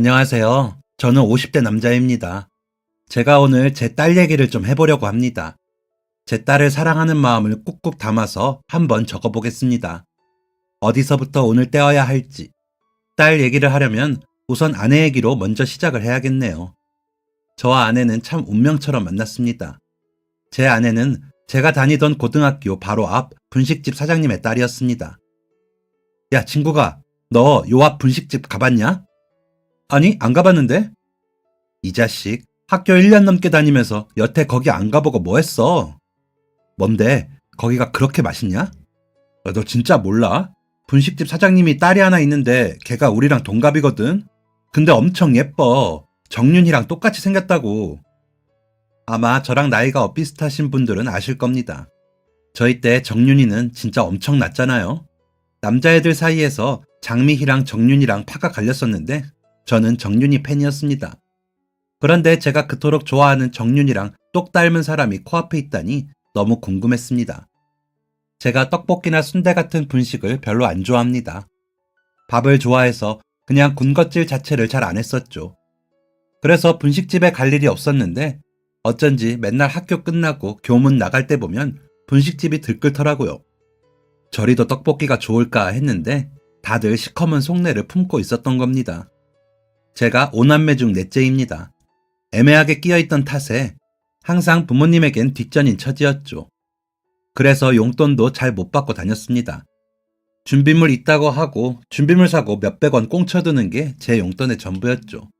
안녕하세요. 저는 50대 남자입니다. 제가 오늘 제 딸 얘기를 좀 해보려고 합니다. 제 딸을 사랑하는 마음을 꾹꾹 담아서 한번 적어보겠습니다. 어디서부터 오늘 떼어야 할지. 딸 얘기를 하려면 우선 아내 얘기로 먼저 시작을 해야겠네요. 저와 아내는 참 운명처럼 만났습니다. 제 아내는 제가 다니던 고등학교 바로 앞 분식집 사장님의 딸이었습니다. 야, 친구가, 너 요 앞 분식집 가봤냐? 아니, 안 가봤는데? 이 자식, 학교 1년 넘게 다니면서 여태 거기 안 가보고 뭐 했어? 뭔데? 거기가 그렇게 맛있냐? 야, 너 진짜 몰라? 분식집 사장님이 딸이 하나 있는데 걔가 우리랑 동갑이거든? 근데 엄청 예뻐. 정윤이랑 똑같이 생겼다고. 아마 저랑 나이가 비슷하신 분들은 아실 겁니다. 저희 때 정윤이는 진짜 엄청 났잖아요. 남자애들 사이에서 장미희랑 정윤이랑 파가 갈렸었는데 저는 정윤이 팬이었습니다. 그런데 제가 그토록 좋아하는 정윤이랑 똑 닮은 사람이 코앞에 있다니 너무 궁금했습니다. 제가 떡볶이나 순대 같은 분식을 별로 안 좋아합니다. 밥을 좋아해서 그냥 군것질 자체를 잘 안 했었죠. 그래서 분식집에 갈 일이 없었는데 어쩐지 맨날 학교 끝나고 교문 나갈 때 보면 분식집이 들끓더라고요. 저리도 떡볶이가 좋을까 했는데 다들 시커먼 속내를 품고 있었던 겁니다. 제가 5남매 중 넷째입니다. 애매하게 끼어있던 탓에 항상 부모님에겐 뒷전인 처지였죠. 그래서 용돈도 잘 못 받고 다녔습니다. 준비물 있다고 하고 준비물 사고 몇백 원 꽁쳐두는 게 제 용돈의 전부였죠.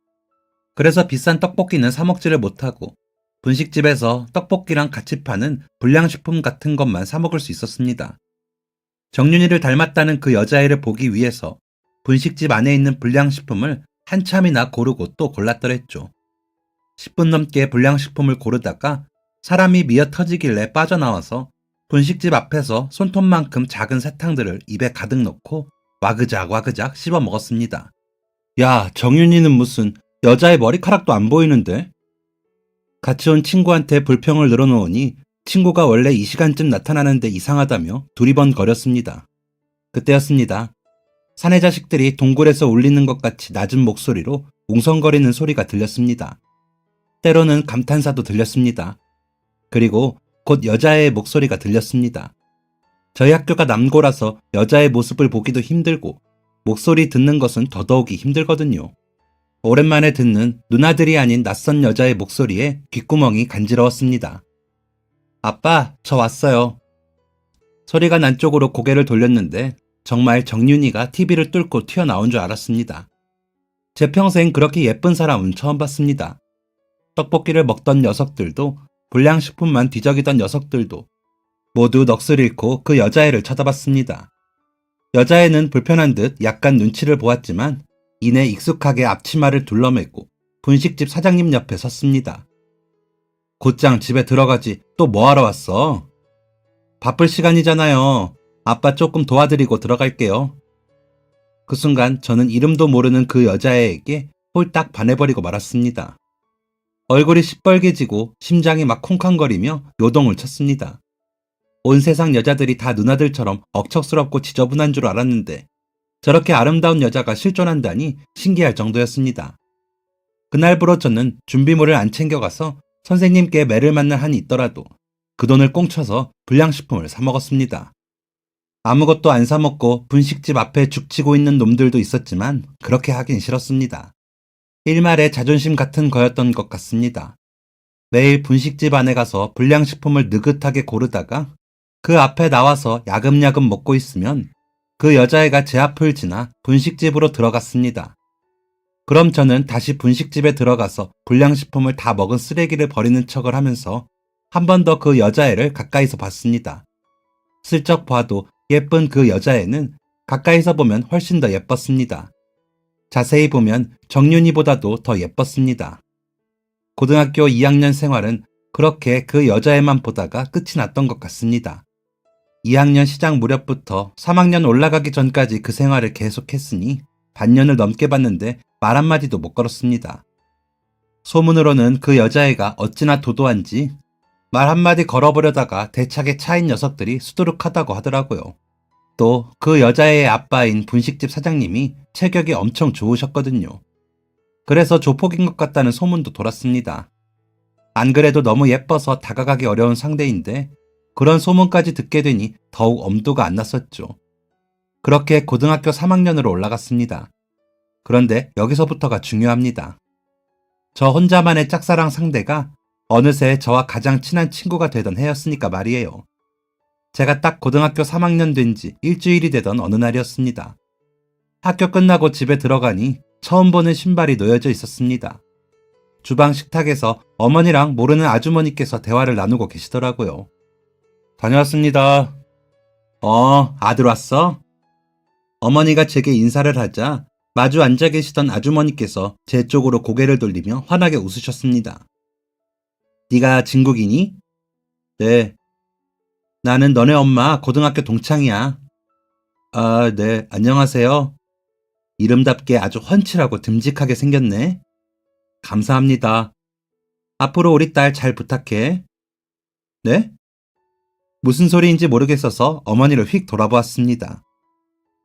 그래서 비싼 떡볶이는 사 먹지를 못하고 분식집에서 떡볶이랑 같이 파는 불량식품 같은 것만 사 먹을 수 있었습니다. 정윤이를 닮았다는 그 여자애를 보기 위해서 분식집 안에 있는 불량식품을 한참이나 고르고 또 골랐더랬죠. 10분 넘게 불량식품을 고르다가 사람이 미어 터지길래 빠져나와서 분식집 앞에서 손톱만큼 작은 사탕들을 입에 가득 넣고 와그작 와그작 씹어 먹었습니다. 야, 정윤이는 무슨 여자의 머리카락도 안 보이는데? 같이 온 친구한테 불평을 늘어놓으니 친구가 원래 이 시간쯤 나타나는데 이상하다며 두리번거렸습니다. 그때였습니다. 사내 자식들이 동굴에서 울리는 것 같이 낮은 목소리로 웅성거리는 소리가 들렸습니다. 때로는 감탄사도 들렸습니다. 그리고 곧 여자의 목소리가 들렸습니다. 저희 학교가 남고라서 여자의 모습을 보기도 힘들고 목소리 듣는 것은 더더욱이 힘들거든요. 오랜만에 듣는 누나들이 아닌 낯선 여자의 목소리에 귓구멍이 간지러웠습니다. 아빠, 저 왔어요. 소리가 난 쪽으로 고개를 돌렸는데 정말 정윤이가 TV를 뚫고 튀어나온 줄 알았습니다. 제 평생 그렇게 예쁜 사람은 처음 봤습니다. 떡볶이를 먹던 녀석들도 불량식품만 뒤적이던 녀석들도 모두 넋을 잃고 그 여자애를 쳐다봤습니다. 여자애는 불편한 듯 약간 눈치를 보았지만 이내 익숙하게 앞치마를 둘러매고 분식집 사장님 옆에 섰습니다. 곧장 집에 들어가지 또 뭐하러 왔어? 바쁠 시간이잖아요. 아빠 조금 도와드리고 들어갈게요. 그 순간 저는 이름도 모르는 그 여자애에게 홀딱 반해버리고 말았습니다. 얼굴이 시뻘개지고 심장이 막 쿵쾅거리며 요동을 쳤습니다. 온 세상 여자들이 다 누나들처럼 억척스럽고 지저분한 줄 알았는데 저렇게 아름다운 여자가 실존한다니 신기할 정도였습니다. 그날부로 저는 준비물을 안 챙겨가서 선생님께 매를 맞는 한이 있더라도 그 돈을 꽁쳐서 불량식품을 사 먹었습니다. 아무것도 안 사 먹고 분식집 앞에 죽치고 있는 놈들도 있었지만 그렇게 하긴 싫었습니다. 일말의 자존심 같은 거였던 것 같습니다. 매일 분식집 안에 가서 불량식품을 느긋하게 고르다가 그 앞에 나와서 야금야금 먹고 있으면 그 여자애가 제 앞을 지나 분식집으로 들어갔습니다. 그럼 저는 다시 분식집에 들어가서 불량식품을 다 먹은 쓰레기를 버리는 척을 하면서 한 번 더 그 여자애를 가까이서 봤습니다. 슬쩍 봐도 예쁜 그 여자애는 가까이서 보면 훨씬 더 예뻤습니다. 자세히 보면 정윤이보다도 더 예뻤습니다. 고등학교 2학년 생활은 그렇게 그 여자애만 보다가 끝이 났던 것 같습니다. 2학년 시작 무렵부터 3학년 올라가기 전까지 그 생활을 계속했으니 반년을 넘게 봤는데 말 한마디도 못 걸었습니다. 소문으로는 그 여자애가 어찌나 도도한지 말 한마디 걸어보려다가 대차게 차인 녀석들이 수두룩하다고 하더라고요. 또 그 여자애의 아빠인 분식집 사장님이 체격이 엄청 좋으셨거든요. 그래서 조폭인 것 같다는 소문도 돌았습니다. 안 그래도 너무 예뻐서 다가가기 어려운 상대인데 그런 소문까지 듣게 되니 더욱 엄두가 안 났었죠. 그렇게 고등학교 3학년으로 올라갔습니다. 그런데 여기서부터가 중요합니다. 저 혼자만의 짝사랑 상대가 어느새 저와 가장 친한 친구가 되던 해였으니까 말이에요. 제가 딱 고등학교 3학년 된 지 일주일이 되던 어느 날이었습니다. 학교 끝나고 집에 들어가니 처음 보는 신발이 놓여져 있었습니다. 주방 식탁에서 어머니랑 모르는 아주머니께서 대화를 나누고 계시더라고요. 다녀왔습니다. 아들 왔어? 어머니가 제게 인사를 하자 마주 앉아 계시던 아주머니께서 제 쪽으로 고개를 돌리며 환하게 웃으셨습니다. 네가 진국이니? 네. 나는 너네 엄마 고등학교 동창이야. 아, 네. 안녕하세요. 이름답게 아주 훤칠하고 듬직하게 생겼네. 감사합니다. 앞으로 우리 딸 잘 부탁해. 네? 무슨 소리인지 모르겠어서 어머니를 휙 돌아보았습니다.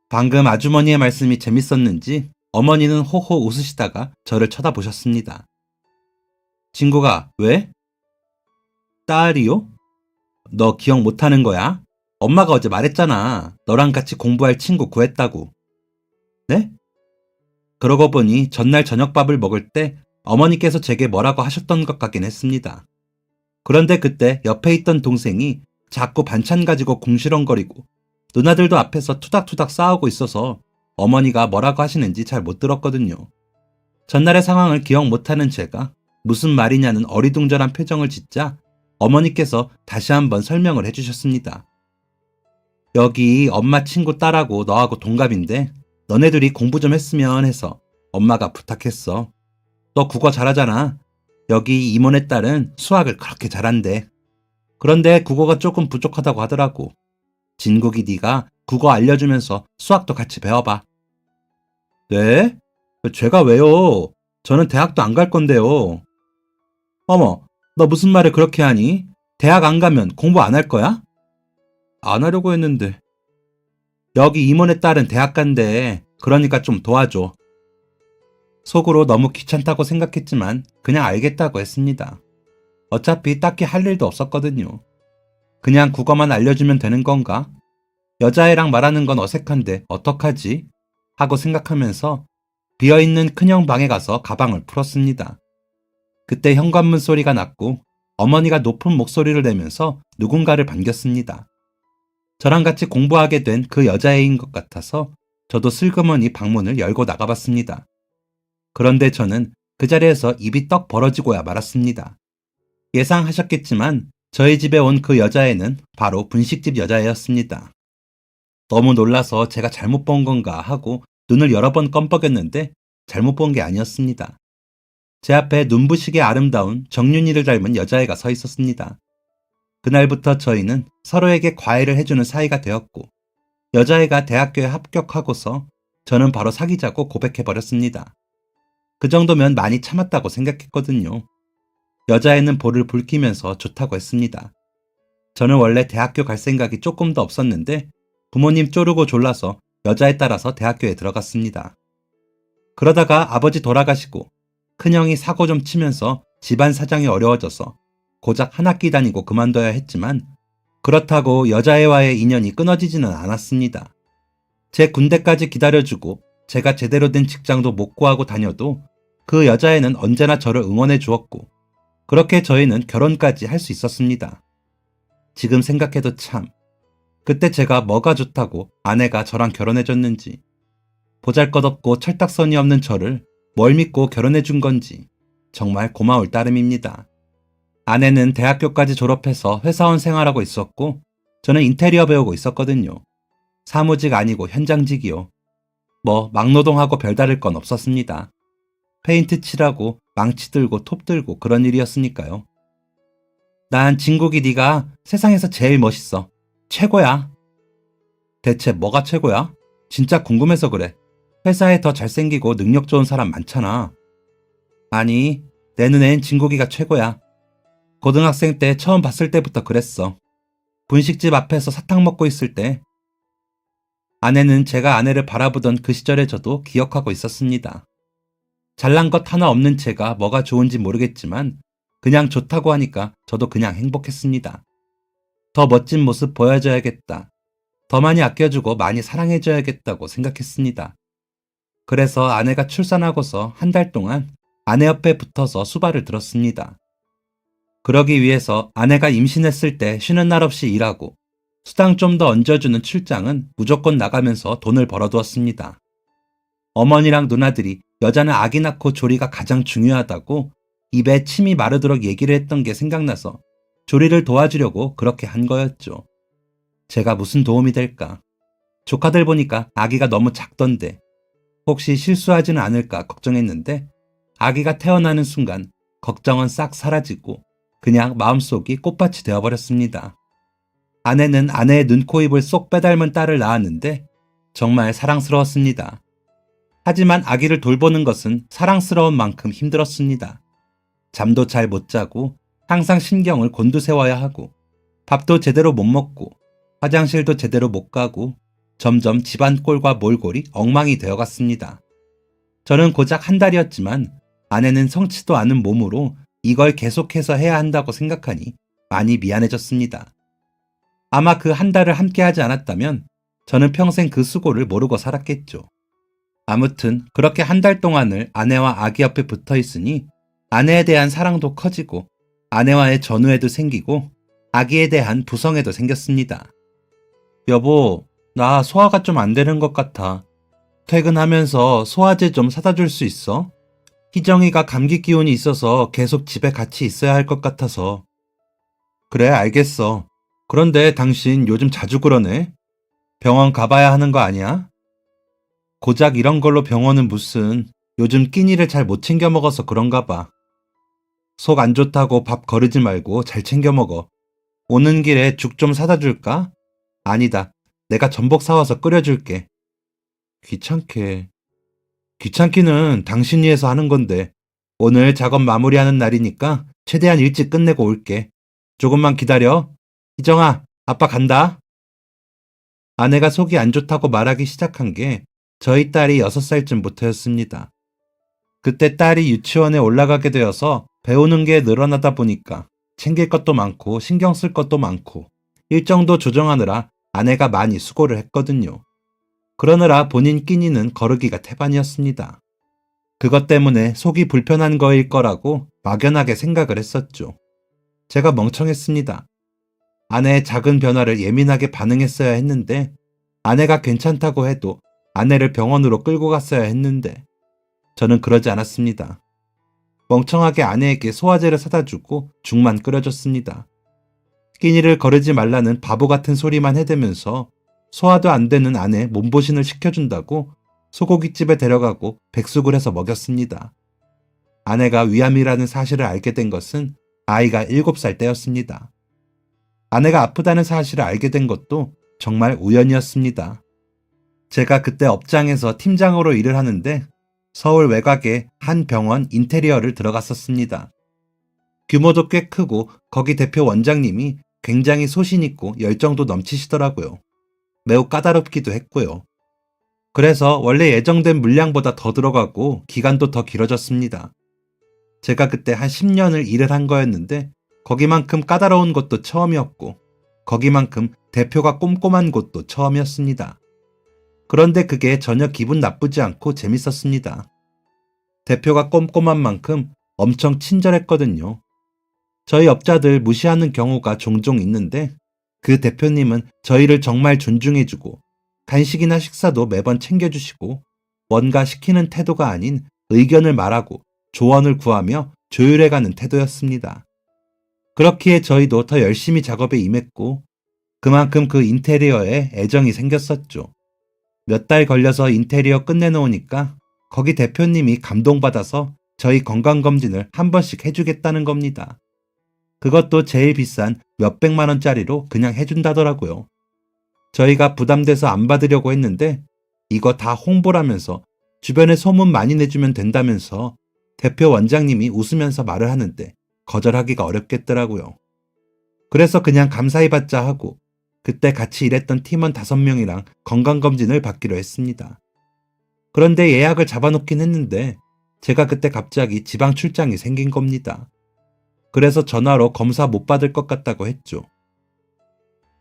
방금 아주머니의 말씀이 재밌었는지 어머니는 호호 웃으시다가 저를 쳐다보셨습니다. 친구가 왜? 딸이요? 너 기억 못하는 거야? 엄마가 어제 말했잖아. 너랑 같이 공부할 친구 구했다고. 네? 그러고 보니 전날 저녁밥을 먹을 때 어머니께서 제게 뭐라고 하셨던 것 같긴 했습니다. 그런데 그때 옆에 있던 동생이 자꾸 반찬 가지고 궁시렁거리고 누나들도 앞에서 투닥투닥 싸우고 있어서 어머니가 뭐라고 하시는지 잘 못 들었거든요. 전날의 상황을 기억 못하는 제가 무슨 말이냐는 어리둥절한 표정을 짓자 어머니께서 다시 한번 설명을 해주셨습니다. 여기 엄마 친구 딸하고 너하고 동갑인데 너네 둘이 공부 좀 했으면 해서 엄마가 부탁했어. 너 국어 잘하잖아. 여기 이모네 딸은 수학을 그렇게 잘한대. 그런데 국어가 조금 부족하다고 하더라고. 진국이 네가 국어 알려주면서 수학도 같이 배워봐. 네? 제가 왜요? 저는 대학도 안 갈 건데요. 어머, 너 무슨 말을 그렇게 하니? 대학 안 가면 공부 안 할 거야? 안 하려고 했는데. 여기 이모네 딸은 대학 간대. 그러니까 좀 도와줘. 속으로 너무 귀찮다고 생각했지만 그냥 알겠다고 했습니다. 어차피 딱히 할 일도 없었거든요. 그냥 국어만 알려주면 되는 건가? 여자애랑 말하는 건 어색한데 어떡하지? 하고 생각하면서 비어있는 큰형 방에 가서 가방을 풀었습니다. 그때 현관문 소리가 났고 어머니가 높은 목소리를 내면서 누군가를 반겼습니다. 저랑 같이 공부하게 된 그 여자애인 것 같아서 저도 슬그머니 방문을 열고 나가봤습니다. 그런데 저는 그 자리에서 입이 떡 벌어지고야 말았습니다. 예상하셨겠지만 저희 집에 온 그 여자애는 바로 분식집 여자애였습니다. 너무 놀라서 제가 잘못 본 건가 하고 눈을 여러 번 껌뻑였는데 잘못 본 게 아니었습니다. 제 앞에 눈부시게 아름다운 정윤이를 닮은 여자애가 서 있었습니다. 그날부터 저희는 서로에게 과외를 해주는 사이가 되었고 여자애가 대학교에 합격하고서 저는 바로 사귀자고 고백해버렸습니다. 그 정도면 많이 참았다고 생각했거든요. 여자애는 볼을 붉히면서 좋다고 했습니다. 저는 원래 대학교 갈 생각이 조금 더 없었는데 부모님 쪼르고 졸라서 여자애 따라서 대학교에 들어갔습니다. 그러다가 아버지 돌아가시고 큰형이 사고 좀 치면서 집안 사정이 어려워져서 고작 한 학기 다니고 그만둬야 했지만 그렇다고 여자애와의 인연이 끊어지지는 않았습니다. 제 군대까지 기다려주고 제가 제대로 된 직장도 못 구하고 다녀도 그 여자애는 언제나 저를 응원해 주었고 그렇게 저희는 결혼까지 할 수 있었습니다. 지금 생각해도 참 그때 제가 뭐가 좋다고 아내가 저랑 결혼해줬는지 보잘것없고 철딱서니 없는 저를 뭘 믿고 결혼해준 건지 정말 고마울 따름입니다. 아내는 대학교까지 졸업해서 회사원 생활하고 있었고 저는 인테리어 배우고 있었거든요. 사무직 아니고 현장직이요. 뭐 막노동하고 별다를 건 없었습니다. 페인트 칠하고 망치 들고 톱 들고 그런 일이었으니까요. 난 진국이 네가 세상에서 제일 멋있어. 최고야. 대체 뭐가 최고야? 진짜 궁금해서 그래. 회사에 더 잘생기고 능력 좋은 사람 많잖아. 아니, 내 눈엔 진국이가 최고야. 고등학생 때 처음 봤을 때부터 그랬어. 분식집 앞에서 사탕 먹고 있을 때. 아내는 제가 아내를 바라보던 그 시절의 저도 기억하고 있었습니다. 잘난 것 하나 없는 제가 뭐가 좋은지 모르겠지만 그냥 좋다고 하니까 저도 그냥 행복했습니다. 더 멋진 모습 보여줘야겠다. 더 많이 아껴주고 많이 사랑해줘야겠다고 생각했습니다. 그래서 아내가 출산하고서 한 달 동안 아내 옆에 붙어서 수발을 들었습니다. 그러기 위해서 아내가 임신했을 때 쉬는 날 없이 일하고 수당 좀 더 얹어주는 출장은 무조건 나가면서 돈을 벌어두었습니다. 어머니랑 누나들이 여자는 아기 낳고 조리가 가장 중요하다고 입에 침이 마르도록 얘기를 했던 게 생각나서 조리를 도와주려고 그렇게 한 거였죠. 제가 무슨 도움이 될까? 조카들 보니까 아기가 너무 작던데 혹시 실수하지는 않을까 걱정했는데 아기가 태어나는 순간 걱정은 싹 사라지고 그냥 마음속이 꽃밭이 되어버렸습니다. 아내는 아내의 눈, 코, 입을 쏙 빼닮은 딸을 낳았는데 정말 사랑스러웠습니다. 하지만 아기를 돌보는 것은 사랑스러운 만큼 힘들었습니다. 잠도 잘 못 자고 항상 신경을 곤두세워야 하고 밥도 제대로 못 먹고 화장실도 제대로 못 가고 점점 집안 꼴과 몰골이 엉망이 되어갔습니다. 저는 고작 한 달이었지만 아내는 성치도 않은 몸으로 이걸 계속해서 해야 한다고 생각하니 많이 미안해졌습니다. 아마 그 한 달을 함께하지 않았다면 저는 평생 그 수고를 모르고 살았겠죠. 아무튼 그렇게 한 달 동안을 아내와 아기 옆에 붙어 있으니 아내에 대한 사랑도 커지고 아내와의 전우애도 생기고 아기에 대한 부성애도 생겼습니다. 여보, 나 소화가 좀 안 되는 것 같아. 퇴근하면서 소화제 좀 사다 줄 수 있어? 희정이가 감기 기운이 있어서 계속 집에 같이 있어야 할 것 같아서. 그래, 알겠어. 그런데 당신 요즘 자주 그러네? 병원 가봐야 하는 거 아니야? 고작 이런 걸로 병원은 무슨, 요즘 끼니를 잘 못 챙겨 먹어서 그런가 봐. 속 안 좋다고 밥 거르지 말고 잘 챙겨 먹어. 오는 길에 죽 좀 사다 줄까? 아니다. 내가 전복 사와서 끓여줄게. 귀찮게. 귀찮기는 당신이 해서 하는 건데 오늘 작업 마무리하는 날이니까 최대한 일찍 끝내고 올게. 조금만 기다려. 희정아, 아빠 간다. 아내가 속이 안 좋다고 말하기 시작한 게 저희 딸이 6살쯤부터였습니다. 그때 딸이 유치원에 올라가게 되어서 배우는 게 늘어나다 보니까 챙길 것도 많고 신경 쓸 것도 많고 일정도 조정하느라 아내가 많이 수고를 했거든요. 그러느라 본인 끼니는 거르기가 태반이었습니다. 그것 때문에 속이 불편한 거일 거라고 막연하게 생각을 했었죠. 제가 멍청했습니다. 아내의 작은 변화를 예민하게 반응했어야 했는데 아내가 괜찮다고 해도 아내를 병원으로 끌고 갔어야 했는데 저는 그러지 않았습니다. 멍청하게 아내에게 소화제를 사다 주고 죽만 끓여줬습니다. 끼니를 거르지 말라는 바보 같은 소리만 해대면서 소화도 안 되는 아내 몸보신을 시켜준다고 소고기집에 데려가고 백숙을 해서 먹였습니다. 아내가 위암이라는 사실을 알게 된 것은 아이가 7살 때였습니다. 아내가 아프다는 사실을 알게 된 것도 정말 우연이었습니다. 제가 그때 업장에서 팀장으로 일을 하는데 서울 외곽의 한 병원 인테리어를 들어갔었습니다. 규모도 꽤 크고 거기 대표 원장님이 굉장히 소신 있고 열정도 넘치시더라고요. 매우 까다롭기도 했고요. 그래서 원래 예정된 물량보다 더 들어가고 기간도 더 길어졌습니다. 제가 그때 한 10년을 일을 한 거였는데 거기만큼 까다로운 곳도 처음이었고 거기만큼 대표가 꼼꼼한 곳도 처음이었습니다. 그런데 그게 전혀 기분 나쁘지 않고 재밌었습니다. 대표가 꼼꼼한 만큼 엄청 친절했거든요. 저희 업자들 무시하는 경우가 종종 있는데 그 대표님은 저희를 정말 존중해주고 간식이나 식사도 매번 챙겨주시고 뭔가 시키는 태도가 아닌 의견을 말하고 조언을 구하며 조율해가는 태도였습니다. 그렇기에 저희도 더 열심히 작업에 임했고 그만큼 그 인테리어에 애정이 생겼었죠. 몇 달 걸려서 인테리어 끝내놓으니까 거기 대표님이 감동받아서 저희 건강검진을 한 번씩 해주겠다는 겁니다. 그것도 제일 비싼 몇백만 원짜리로 그냥 해준다더라고요. 저희가 부담돼서 안 받으려고 했는데 이거 다 홍보라면서 주변에 소문 많이 내주면 된다면서 대표 원장님이 웃으면서 말을 하는데 거절하기가 어렵겠더라고요. 그래서 그냥 감사히 받자 하고 그때 같이 일했던 팀원 5명이랑 건강검진을 받기로 했습니다. 그런데 예약을 잡아놓긴 했는데 제가 그때 갑자기 지방 출장이 생긴 겁니다. 그래서 전화로 검사 못 받을 것 같다고 했죠.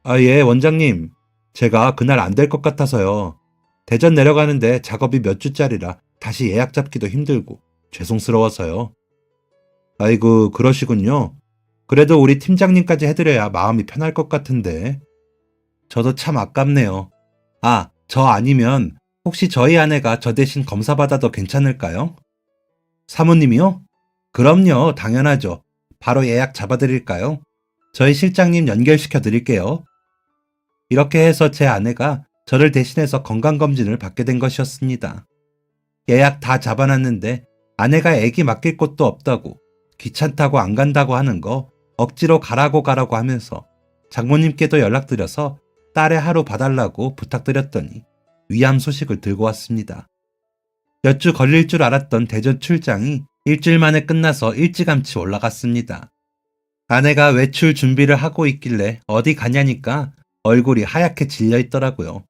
아, 예, 원장님. 제가 그날 안 될 것 같아서요. 대전 내려가는데 작업이 몇 주짜리라 다시 예약 잡기도 힘들고 죄송스러워서요. 아이고, 그러시군요. 그래도 우리 팀장님까지 해드려야 마음이 편할 것 같은데. 저도 참 아깝네요. 아, 저 아니면 혹시 저희 아내가 저 대신 검사 받아도 괜찮을까요? 사모님이요? 그럼요, 당연하죠. 바로 예약 잡아드릴까요? 저희 실장님 연결시켜 드릴게요. 이렇게 해서 제 아내가 저를 대신해서 건강검진을 받게 된 것이었습니다. 예약 다 잡아놨는데 아내가 애기 맡길 곳도 없다고 귀찮다고 안 간다고 하는 거 억지로 가라고 하면서 장모님께도 연락드려서 딸의 하루 봐달라고 부탁드렸더니 위암 소식을 들고 왔습니다. 몇 주 걸릴 줄 알았던 대전 출장이 일주일 만에 끝나서 일찌감치 올라갔습니다. 아내가 외출 준비를 하고 있길래 어디 가냐니까 얼굴이 하얗게 질려 있더라고요.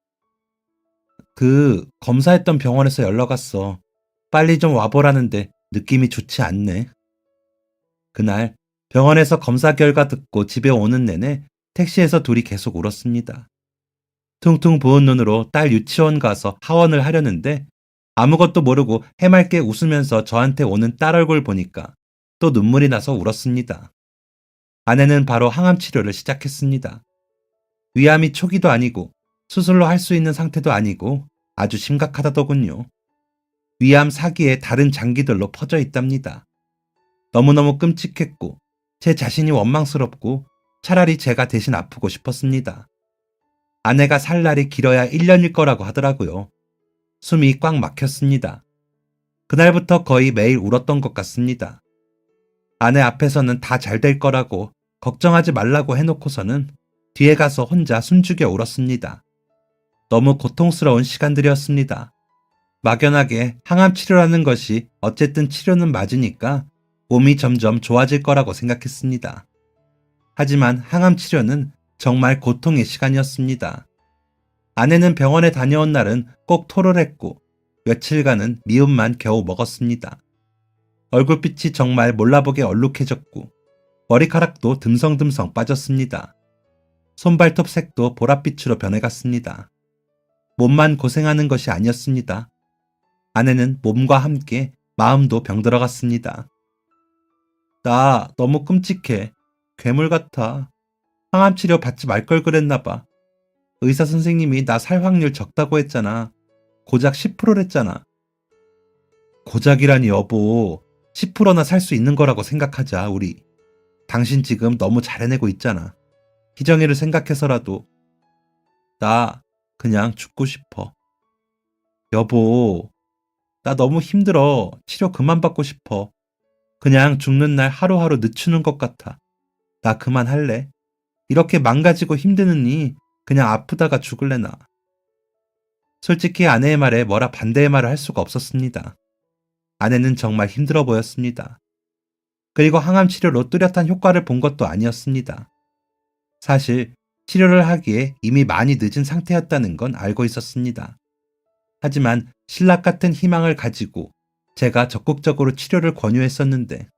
검사했던 병원에서 연락 왔어. 빨리 좀 와보라는데 느낌이 좋지 않네. 그날 병원에서 검사 결과 듣고 집에 오는 내내 택시에서 둘이 계속 울었습니다. 퉁퉁 부은 눈으로 딸 유치원 가서 하원을 하려는데 아무것도 모르고 해맑게 웃으면서 저한테 오는 딸 얼굴 보니까 또 눈물이 나서 울었습니다. 아내는 바로 항암 치료를 시작했습니다. 위암이 초기도 아니고 수술로 할 수 있는 상태도 아니고 아주 심각하다더군요. 위암 사기에 다른 장기들로 퍼져 있답니다. 너무너무 끔찍했고 제 자신이 원망스럽고 차라리 제가 대신 아프고 싶었습니다. 아내가 살 날이 길어야 1년일 거라고 하더라고요. 숨이 꽉 막혔습니다. 그날부터 거의 매일 울었던 것 같습니다. 아내 앞에서는 다 잘 될 거라고 걱정하지 말라고 해놓고서는 뒤에 가서 혼자 숨죽여 울었습니다. 너무 고통스러운 시간들이었습니다. 막연하게 항암 치료라는 것이 어쨌든 치료는 맞으니까 몸이 점점 좋아질 거라고 생각했습니다. 하지만 항암 치료는 정말 고통의 시간이었습니다. 아내는 병원에 다녀온 날은 꼭 토를 했고 며칠간은 미움만 겨우 먹었습니다. 얼굴빛이 정말 몰라보게 얼룩해졌고 머리카락도 듬성듬성 빠졌습니다. 손발톱 색도 보랏빛으로 변해갔습니다. 몸만 고생하는 것이 아니었습니다. 아내는 몸과 함께 마음도 병들어갔습니다. 나 너무 끔찍해. 괴물 같아. 항암 치료 받지 말 걸 그랬나 봐. 의사 선생님이 나 살 확률 적다고 했잖아. 고작 10%랬잖아. 고작이라니 여보. 10%나 살 수 있는 거라고 생각하자, 우리. 당신 지금 너무 잘 해내고 있잖아. 희정이를 생각해서라도. 나 그냥 죽고 싶어. 여보, 나 너무 힘들어. 치료 그만 받고 싶어. 그냥 죽는 날 하루하루 늦추는 것 같아. 나 그만할래. 이렇게 망가지고 힘드느니 그냥 아프다가 죽을래 나. 솔직히 아내의 말에 뭐라 반대의 말을 할 수가 없었습니다. 아내는 정말 힘들어 보였습니다. 그리고 항암 치료로 뚜렷한 효과를 본 것도 아니었습니다. 사실 치료를 하기에 이미 많이 늦은 상태였다는 건 알고 있었습니다. 하지만 신락 같은 희망을 가지고 제가 적극적으로 치료를 권유했었는데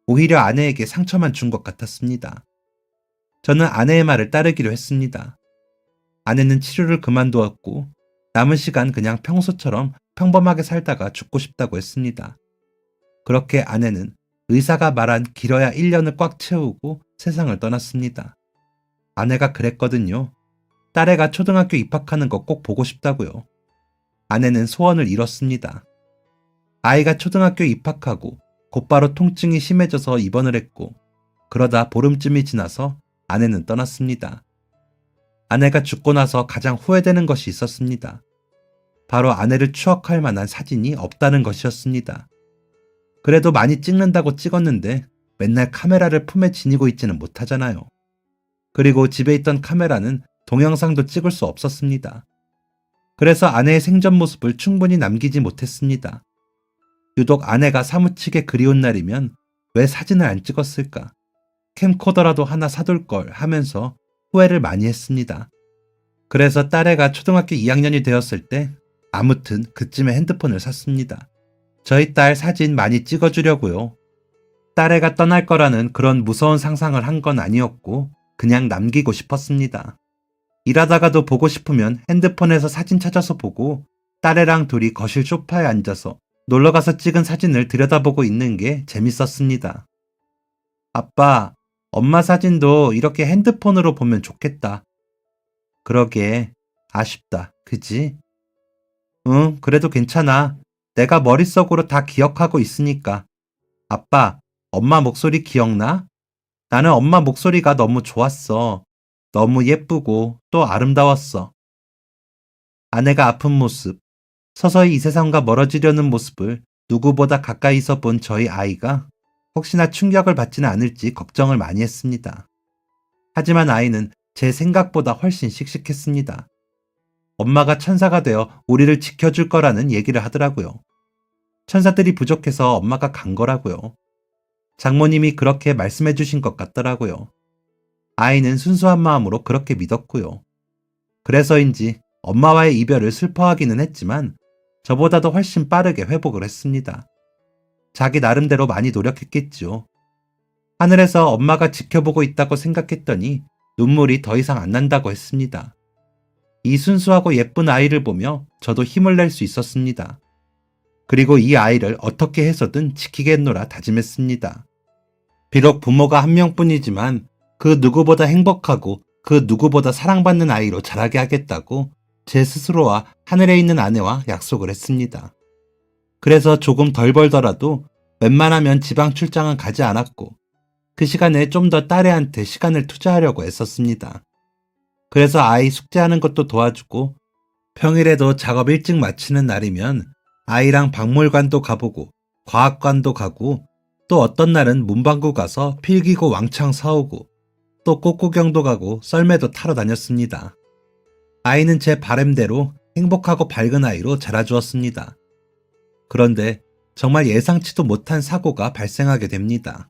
오히려 아내에게 상처만 준 것 같았습니다. 저는 아내의 말을 따르기로 했습니다. 아내는 치료를 그만두었고 남은 시간 그냥 평소처럼 평범하게 살다가 죽고 싶다고 했습니다. 그렇게 아내는 의사가 말한 길어야 1년을 꽉 채우고 세상을 떠났습니다. 아내가 그랬거든요. 딸애가 초등학교 입학하는 거 꼭 보고 싶다고요. 아내는 소원을 이뤘습니다. 아이가 초등학교 입학하고 곧바로 통증이 심해져서 입원을 했고 그러다 보름쯤이 지나서 아내는 떠났습니다. 아내가 죽고 나서 가장 후회되는 것이 있었습니다. 바로 아내를 추억할 만한 사진이 없다는 것이었습니다. 그래도 많이 찍는다고 찍었는데 맨날 카메라를 품에 지니고 있지는 못하잖아요. 그리고 집에 있던 카메라는 동영상도 찍을 수 없었습니다. 그래서 아내의 생전 모습을 충분히 남기지 못했습니다. 유독 아내가 사무치게 그리운 날이면 왜 사진을 안 찍었을까? 캠코더라도 하나 사둘 걸 하면서 후회를 많이 했습니다. 그래서 딸애가 초등학교 2학년이 되었을 때 아무튼 그쯤에 핸드폰을 샀습니다. 저희 딸 사진 많이 찍어주려고요. 딸애가 떠날 거라는 그런 무서운 상상을 한 건 아니었고 그냥 남기고 싶었습니다. 일하다가도 보고 싶으면 핸드폰에서 사진 찾아서 보고 딸애랑 둘이 거실 소파에 앉아서 놀러가서 찍은 사진을 들여다보고 있는 게 재밌었습니다. 아빠, 엄마 사진도 이렇게 핸드폰으로 보면 좋겠다. 그러게, 아쉽다. 그지? 응, 그래도 괜찮아. 내가 머릿속으로 다 기억하고 있으니까. 아빠, 엄마 목소리 기억나? 나는 엄마 목소리가 너무 좋았어. 너무 예쁘고 또 아름다웠어. 아내가 아픈 모습, 서서히 이 세상과 멀어지려는 모습을 누구보다 가까이서 본 저희 아이가 혹시나 충격을 받지는 않을지 걱정을 많이 했습니다. 하지만 아이는 제 생각보다 훨씬 씩씩했습니다. 엄마가 천사가 되어 우리를 지켜줄 거라는 얘기를 하더라고요. 천사들이 부족해서 엄마가 간 거라고요. 장모님이 그렇게 말씀해 주신 것 같더라고요. 아이는 순수한 마음으로 그렇게 믿었고요. 그래서인지 엄마와의 이별을 슬퍼하기는 했지만 저보다도 훨씬 빠르게 회복을 했습니다. 자기 나름대로 많이 노력했겠지요. 하늘에서 엄마가 지켜보고 있다고 생각했더니 눈물이 더 이상 안 난다고 했습니다. 이 순수하고 예쁜 아이를 보며 저도 힘을 낼 수 있었습니다. 그리고 이 아이를 어떻게 해서든 지키겠노라 다짐했습니다. 비록 부모가 한 명뿐이지만 그 누구보다 행복하고 그 누구보다 사랑받는 아이로 자라게 하겠다고 제 스스로와 하늘에 있는 아내와 약속을 했습니다. 그래서 조금 덜 벌더라도 웬만하면 지방 출장은 가지 않았고 그 시간에 좀 더 딸애한테 시간을 투자하려고 애썼습니다. 그래서 아이 숙제하는 것도 도와주고 평일에도 작업 일찍 마치는 날이면 아이랑 박물관도 가보고 과학관도 가고 또 어떤 날은 문방구 가서 필기구 왕창 사오고 또 꽃구경도 가고 썰매도 타러 다녔습니다. 아이는 제 바람대로 행복하고 밝은 아이로 자라주었습니다. 그런데 정말 예상치도 못한 사고가 발생하게 됩니다.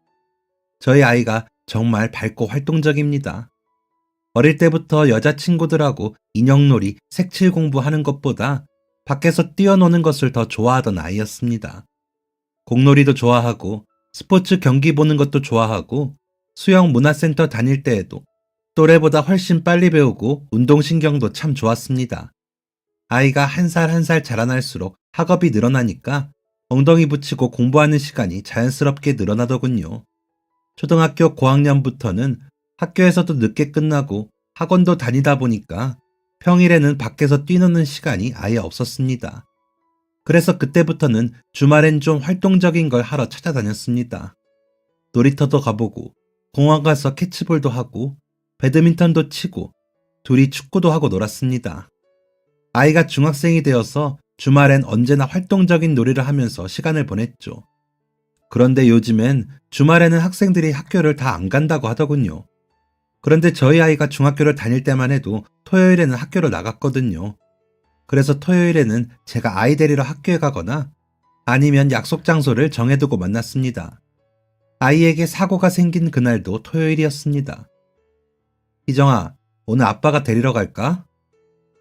저희 아이가 정말 밝고 활동적입니다. 어릴 때부터 여자친구들하고 인형놀이, 색칠 공부하는 것보다 밖에서 뛰어노는 것을 더 좋아하던 아이였습니다. 공놀이도 좋아하고 스포츠 경기 보는 것도 좋아하고 수영 문화센터 다닐 때에도 또래보다 훨씬 빨리 배우고 운동신경도 참 좋았습니다. 아이가 한 살 한 살 자라날수록 학업이 늘어나니까 엉덩이 붙이고 공부하는 시간이 자연스럽게 늘어나더군요. 초등학교 고학년부터는 학교에서도 늦게 끝나고 학원도 다니다 보니까 평일에는 밖에서 뛰노는 시간이 아예 없었습니다. 그래서 그때부터는 주말엔 좀 활동적인 걸 하러 찾아다녔습니다. 놀이터도 가보고 공원 가서 캐치볼도 하고 배드민턴도 치고 둘이 축구도 하고 놀았습니다. 아이가 중학생이 되어서 주말엔 언제나 활동적인 놀이를 하면서 시간을 보냈죠. 그런데 요즘엔 주말에는 학생들이 학교를 다 안 간다고 하더군요. 그런데 저희 아이가 중학교를 다닐 때만 해도 토요일에는 학교를 나갔거든요. 그래서 토요일에는 제가 아이 데리러 학교에 가거나 아니면 약속 장소를 정해두고 만났습니다. 아이에게 사고가 생긴 그날도 토요일이었습니다. 희정아, 오늘 아빠가 데리러 갈까?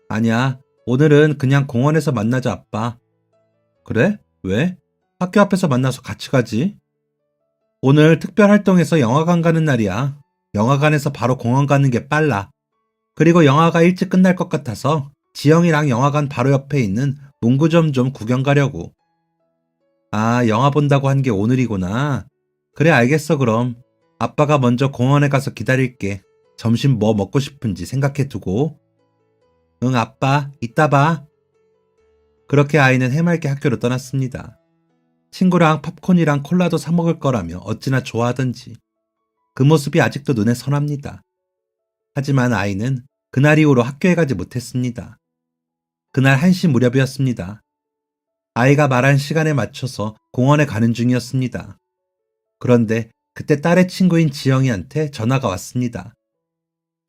아니야, 오늘은 그냥 공원에서 만나자, 아빠. 그래? 왜? 학교 앞에서 만나서 같이 가지? 오늘 특별 활동에서 영화관 가는 날이야. 영화관에서 바로 공원 가는 게 빨라. 그리고 영화가 일찍 끝날 것 같아서 지영이랑 영화관 바로 옆에 있는 문구점 좀 구경 가려고. 아, 영화 본다고 한 게 오늘이구나. 그래, 알겠어, 그럼. 아빠가 먼저 공원에 가서 기다릴게. 점심 뭐 먹고 싶은지 생각해 두고. 응, 아빠, 이따 봐. 그렇게 아이는 해맑게 학교로 떠났습니다. 친구랑 팝콘이랑 콜라도 사 먹을 거라며 어찌나 좋아하던지. 그 모습이 아직도 눈에 선합니다. 하지만 아이는 그날 이후로 학교에 가지 못했습니다. 그날 1시 무렵이었습니다. 아이가 말한 시간에 맞춰서 공원에 가는 중이었습니다. 그런데 그때 딸의 친구인 지영이한테 전화가 왔습니다.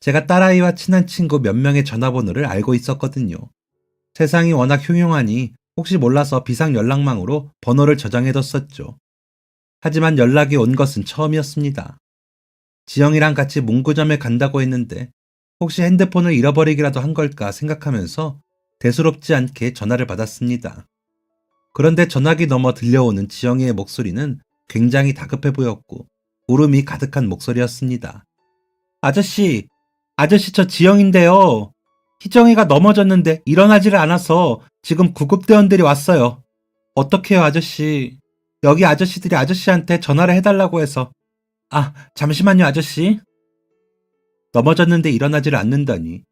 제가 딸아이와 친한 친구 몇 명의 전화번호를 알고 있었거든요. 세상이 워낙 흉흉하니 혹시 몰라서 비상 연락망으로 번호를 저장해뒀었죠. 하지만 연락이 온 것은 처음이었습니다. 지영이랑 같이 문구점에 간다고 했는데 혹시 핸드폰을 잃어버리기라도 한 걸까 생각하면서 대수롭지 않게 전화를 받았습니다. 그런데 전화기 너머 들려오는 지영이의 목소리는 굉장히 다급해 보였고 울음이 가득한 목소리였습니다. 아저씨, 아저씨 저 지영인데요. 희정이가 넘어졌는데 일어나지를 않아서 지금 구급대원들이 왔어요. 어떡해요 아저씨. 여기 아저씨들이 아저씨한테 전화를 해달라고 해서. 아, 잠시만요 아저씨. 넘어졌는데 일어나지를 않는다니.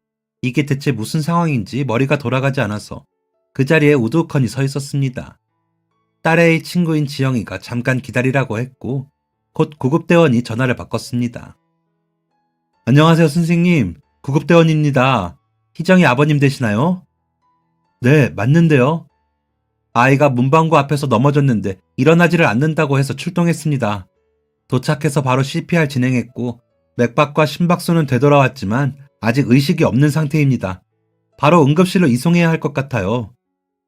이게 대체 무슨 상황인지 머리가 돌아가지 않아서 그 자리에 우두커니 서 있었습니다. 딸의 친구인 지영이가 잠깐 기다리라고 했고 곧 구급대원이 전화를 바꿨습니다. 안녕하세요 선생님. 구급대원입니다. 희정이 아버님 되시나요? 네, 맞는데요. 아이가 문방구 앞에서 넘어졌는데 일어나지를 않는다고 해서 출동했습니다. 도착해서 바로 CPR 진행했고 맥박과 심박수는 되돌아왔지만 아직 의식이 없는 상태입니다. 바로 응급실로 이송해야 할 것 같아요.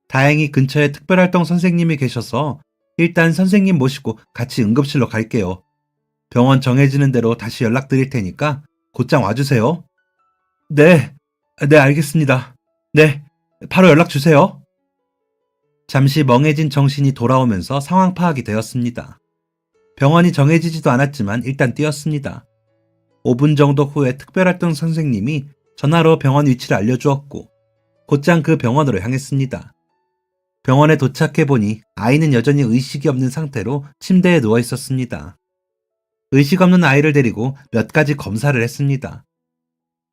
다행히 근처에 특별활동 선생님이 계셔서 일단 선생님 모시고 같이 응급실로 갈게요. 병원 정해지는 대로 다시 연락드릴 테니까 곧장 와주세요. 네, 네 알겠습니다. 네, 바로 연락 주세요. 잠시 멍해진 정신이 돌아오면서 상황 파악이 되었습니다. 병원이 정해지지도 않았지만 일단 뛰었습니다. 5분 정도 후에 특별활동 선생님이 전화로 병원 위치를 알려주었고 곧장 그 병원으로 향했습니다. 병원에 도착해보니 아이는 여전히 의식이 없는 상태로 침대에 누워 있었습니다. 의식 없는 아이를 데리고 몇 가지 검사를 했습니다.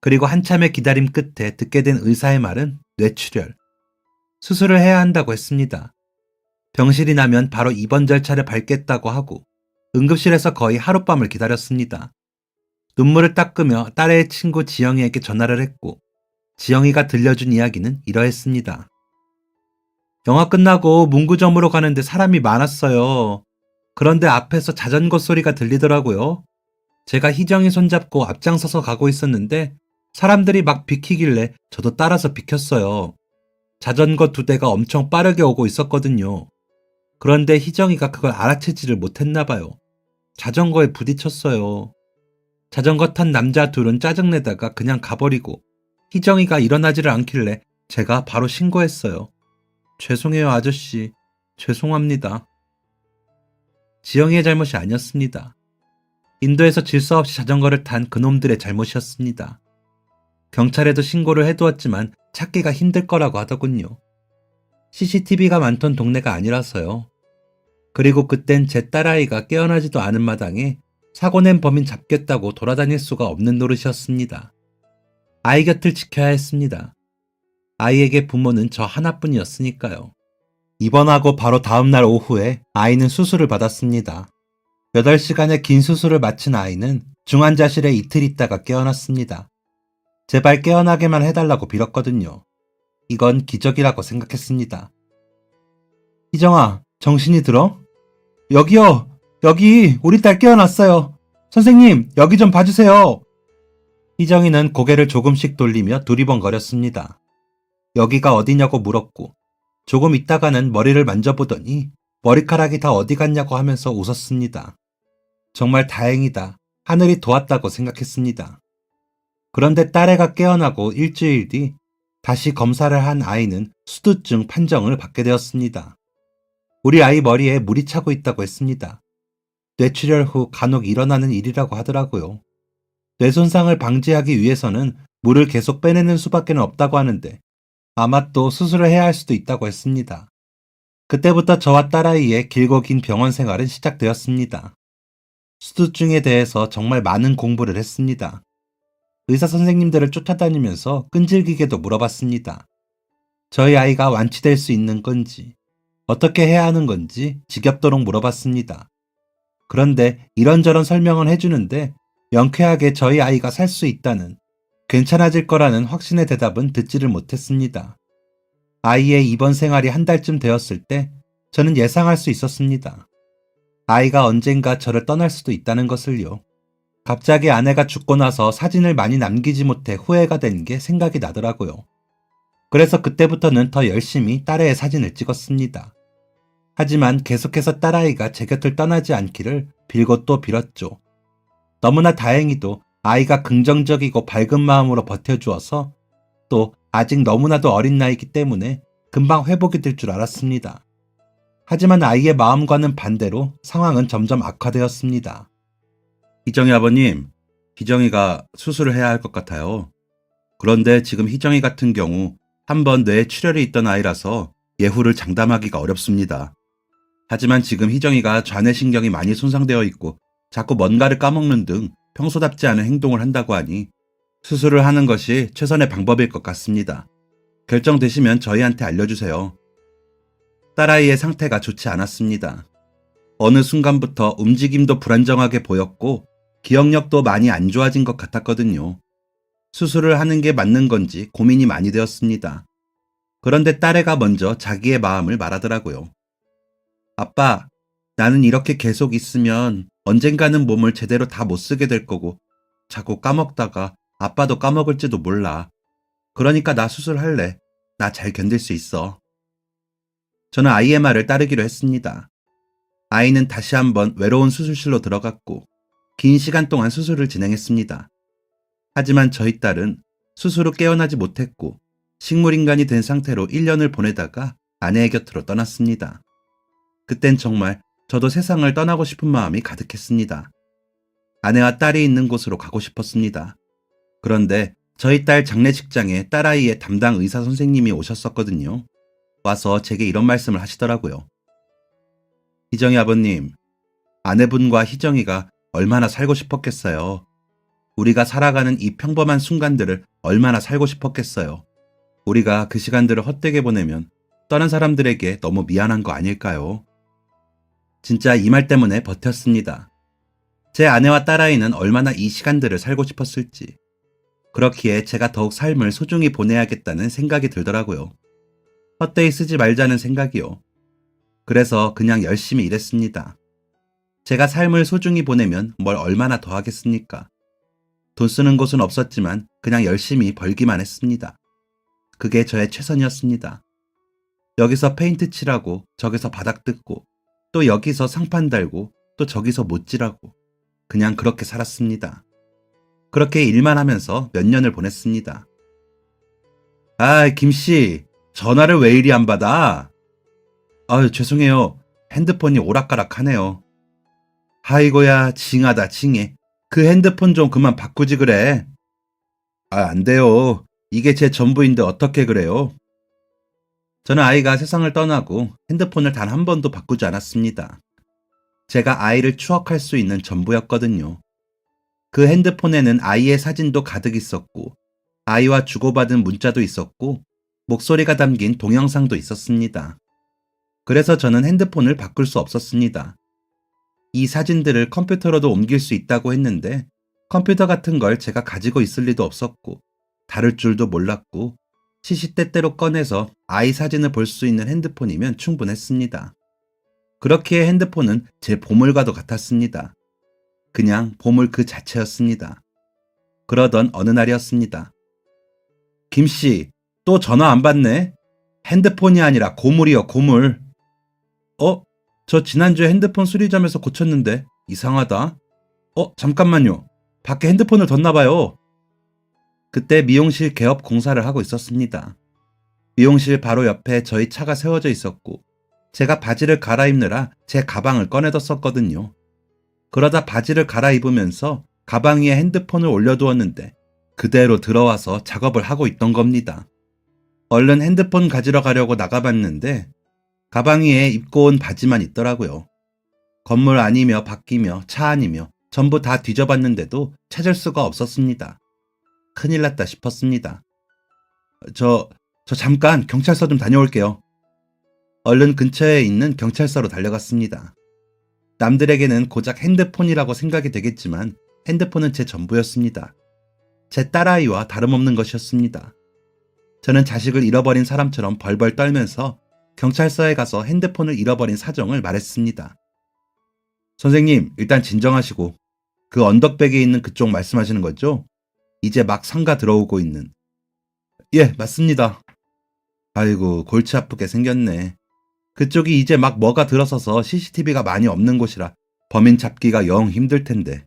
그리고 한참의 기다림 끝에 듣게 된 의사의 말은 뇌출혈. 수술을 해야 한다고 했습니다. 병실이 나면 바로 입원 절차를 밟겠다고 하고 응급실에서 거의 하룻밤을 기다렸습니다. 눈물을 닦으며 딸의 친구 지영이에게 전화를 했고 지영이가 들려준 이야기는 이러했습니다. 영화 끝나고 문구점으로 가는데 사람이 많았어요. 그런데 앞에서 자전거 소리가 들리더라고요. 제가 희정이 손잡고 앞장서서 가고 있었는데 사람들이 막 비키길래 저도 따라서 비켰어요. 자전거 2대가 엄청 빠르게 오고 있었거든요. 그런데 희정이가 그걸 알아채지를 못했나 봐요. 자전거에 부딪혔어요. 자전거 탄 남자 2은 짜증내다가 그냥 가버리고 희정이가 일어나지를 않길래 제가 바로 신고했어요. 죄송해요 아저씨. 죄송합니다. 지영이의 잘못이 아니었습니다. 인도에서 질서 없이 자전거를 탄 그놈들의 잘못이었습니다. 경찰에도 신고를 해두었지만 찾기가 힘들 거라고 하더군요. CCTV가 많던 동네가 아니라서요. 그리고 그땐 제 딸아이가 깨어나지도 않은 마당에 사고 낸 범인 잡겠다고 돌아다닐 수가 없는 노릇이었습니다. 아이 곁을 지켜야 했습니다. 아이에게 부모는 저 하나뿐이었으니까요. 입원하고 바로 다음날 오후에 아이는 수술을 받았습니다. 8시간의 긴 수술을 마친 아이는 중환자실에 이틀 있다가 깨어났습니다. 제발 깨어나게만 해달라고 빌었거든요. 이건 기적이라고 생각했습니다. 희정아, 정신이 들어? 여기요! 여기 우리 딸 깨어났어요. 선생님, 여기 좀 봐주세요. 희정이는 고개를 조금씩 돌리며 두리번거렸습니다. 여기가 어디냐고 물었고 조금 있다가는 머리를 만져보더니 머리카락이 다 어디 갔냐고 하면서 웃었습니다. 정말 다행이다. 하늘이 도왔다고 생각했습니다. 그런데 딸애가 깨어나고 일주일 뒤 다시 검사를 한 아이는 수두증 판정을 받게 되었습니다. 우리 아이 머리에 물이 차고 있다고 했습니다. 뇌출혈 후 간혹 일어나는 일이라고 하더라고요. 뇌 손상을 방지하기 위해서는 물을 계속 빼내는 수밖에 없다고 하는데 아마 또 수술을 해야 할 수도 있다고 했습니다. 그때부터 저와 딸아이의 길고 긴 병원 생활은 시작되었습니다. 수두증에 대해서 정말 많은 공부를 했습니다. 의사 선생님들을 쫓아다니면서 끈질기게도 물어봤습니다. 저희 아이가 완치될 수 있는 건지, 어떻게 해야 하는 건지 지겹도록 물어봤습니다. 그런데 이런저런 설명은 해주는데 명쾌하게 저희 아이가 살 수 있다는, 괜찮아질 거라는 확신의 대답은 듣지를 못했습니다. 아이의 입원 생활이 한 달쯤 되었을 때 저는 예상할 수 있었습니다. 아이가 언젠가 저를 떠날 수도 있다는 것을요. 갑자기 아내가 죽고 나서 사진을 많이 남기지 못해 후회가 된 게 생각이 나더라고요. 그래서 그때부터는 더 열심히 딸의 사진을 찍었습니다. 하지만 계속해서 딸아이가 제 곁을 떠나지 않기를 빌고 또 빌었죠. 너무나 다행히도 아이가 긍정적이고 밝은 마음으로 버텨주어서 또 아직 너무나도 어린 나이기 때문에 금방 회복이 될 줄 알았습니다. 하지만 아이의 마음과는 반대로 상황은 점점 악화되었습니다. 희정이 아버님, 희정이가 수술을 해야 할 것 같아요. 그런데 지금 희정이 같은 경우 한 번 뇌에 출혈이 있던 아이라서 예후를 장담하기가 어렵습니다. 하지만 지금 희정이가 좌뇌신경이 많이 손상되어 있고 자꾸 뭔가를 까먹는 등 평소답지 않은 행동을 한다고 하니 수술을 하는 것이 최선의 방법일 것 같습니다. 결정되시면 저희한테 알려주세요. 딸아이의 상태가 좋지 않았습니다. 어느 순간부터 움직임도 불안정하게 보였고 기억력도 많이 안 좋아진 것 같았거든요. 수술을 하는 게 맞는 건지 고민이 많이 되었습니다. 그런데 딸애가 먼저 자기의 마음을 말하더라고요. 아빠, 나는 이렇게 계속 있으면 언젠가는 몸을 제대로 다 못 쓰게 될 거고 자꾸 까먹다가 아빠도 까먹을지도 몰라. 그러니까 나 수술할래. 나 잘 견딜 수 있어. 저는 아이의 말을 따르기로 했습니다. 아이는 다시 한번 외로운 수술실로 들어갔고 긴 시간 동안 수술을 진행했습니다. 하지만 저희 딸은 수술 후 깨어나지 못했고 식물인간이 된 상태로 1년을 보내다가 아내의 곁으로 떠났습니다. 그땐 정말 저도 세상을 떠나고 싶은 마음이 가득했습니다. 아내와 딸이 있는 곳으로 가고 싶었습니다. 그런데 저희 딸 장례식장에 딸아이의 담당 의사 선생님이 오셨었거든요. 와서 제게 이런 말씀을 하시더라고요. 희정이 아버님, 아내분과 희정이가 얼마나 살고 싶었겠어요. 우리가 살아가는 이 평범한 순간들을 얼마나 살고 싶었겠어요. 우리가 그 시간들을 헛되게 보내면 떠난 사람들에게 너무 미안한 거 아닐까요? 진짜 이 말 때문에 버텼습니다. 제 아내와 딸아이는 얼마나 이 시간들을 살고 싶었을지. 그렇기에 제가 더욱 삶을 소중히 보내야겠다는 생각이 들더라고요. 헛되이 쓰지 말자는 생각이요. 그래서 그냥 열심히 일했습니다. 제가 삶을 소중히 보내면 뭘 얼마나 더 하겠습니까? 돈 쓰는 곳은 없었지만 그냥 열심히 벌기만 했습니다. 그게 저의 최선이었습니다. 여기서 페인트 칠하고 저기서 바닥 뜯고 또 여기서 상판 달고 또 저기서 못질하고 그냥 그렇게 살았습니다. 그렇게 일만 하면서 몇 년을 보냈습니다. 아, 김씨, 전화를 왜 이리 안 받아? 아유, 죄송해요. 핸드폰이 오락가락하네요. 아이고야, 징하다, 징해. 그 핸드폰 좀 그만 바꾸지 그래. 아, 안 돼요. 이게 제 전부인데 어떻게 그래요? 저는 아이가 세상을 떠나고 핸드폰을 단 한 번도 바꾸지 않았습니다. 제가 아이를 추억할 수 있는 전부였거든요. 그 핸드폰에는 아이의 사진도 가득 있었고, 아이와 주고받은 문자도 있었고, 목소리가 담긴 동영상도 있었습니다. 그래서 저는 핸드폰을 바꿀 수 없었습니다. 이 사진들을 컴퓨터로도 옮길 수 있다고 했는데, 컴퓨터 같은 걸 제가 가지고 있을 리도 없었고, 다룰 줄도 몰랐고, 시시때때로 꺼내서 아이 사진을 볼 수 있는 핸드폰이면 충분했습니다. 그렇기에 핸드폰은 제 보물과도 같았습니다. 그냥 보물 그 자체였습니다. 그러던 어느 날이었습니다. 김씨, 또 전화 안 받네? 핸드폰이 아니라 고물이요, 고물. 저 지난주에 핸드폰 수리점에서 고쳤는데 이상하다. 잠깐만요. 밖에 핸드폰을 뒀나봐요. 그때 미용실 개업 공사를 하고 있었습니다. 미용실 바로 옆에 저희 차가 세워져 있었고 제가 바지를 갈아입느라 제 가방을 꺼내뒀었거든요. 그러다 바지를 갈아입으면서 가방 위에 핸드폰을 올려두었는데 그대로 들어와서 작업을 하고 있던 겁니다. 얼른 핸드폰 가지러 가려고 나가봤는데 가방 위에 입고 온 바지만 있더라고요. 건물 아니며 밖이며 차 아니며 전부 다 뒤져봤는데도 찾을 수가 없었습니다. 큰일 났다 싶었습니다. 저 잠깐 경찰서 좀 다녀올게요. 얼른 근처에 있는 경찰서로 달려갔습니다. 남들에게는 고작 핸드폰이라고 생각이 되겠지만 핸드폰은 제 전부였습니다. 제 딸아이와 다름없는 것이었습니다. 저는 자식을 잃어버린 사람처럼 벌벌 떨면서 경찰서에 가서 핸드폰을 잃어버린 사정을 말했습니다. 선생님, 일단 진정하시고 그 언덕백에 있는 그쪽 말씀하시는 거죠? 이제 막 상가 들어오고 있는. 예, 맞습니다. 아이고, 골치 아프게 생겼네. 그쪽이 이제 막 뭐가 들어서서 CCTV가 많이 없는 곳이라 범인 잡기가 영 힘들 텐데.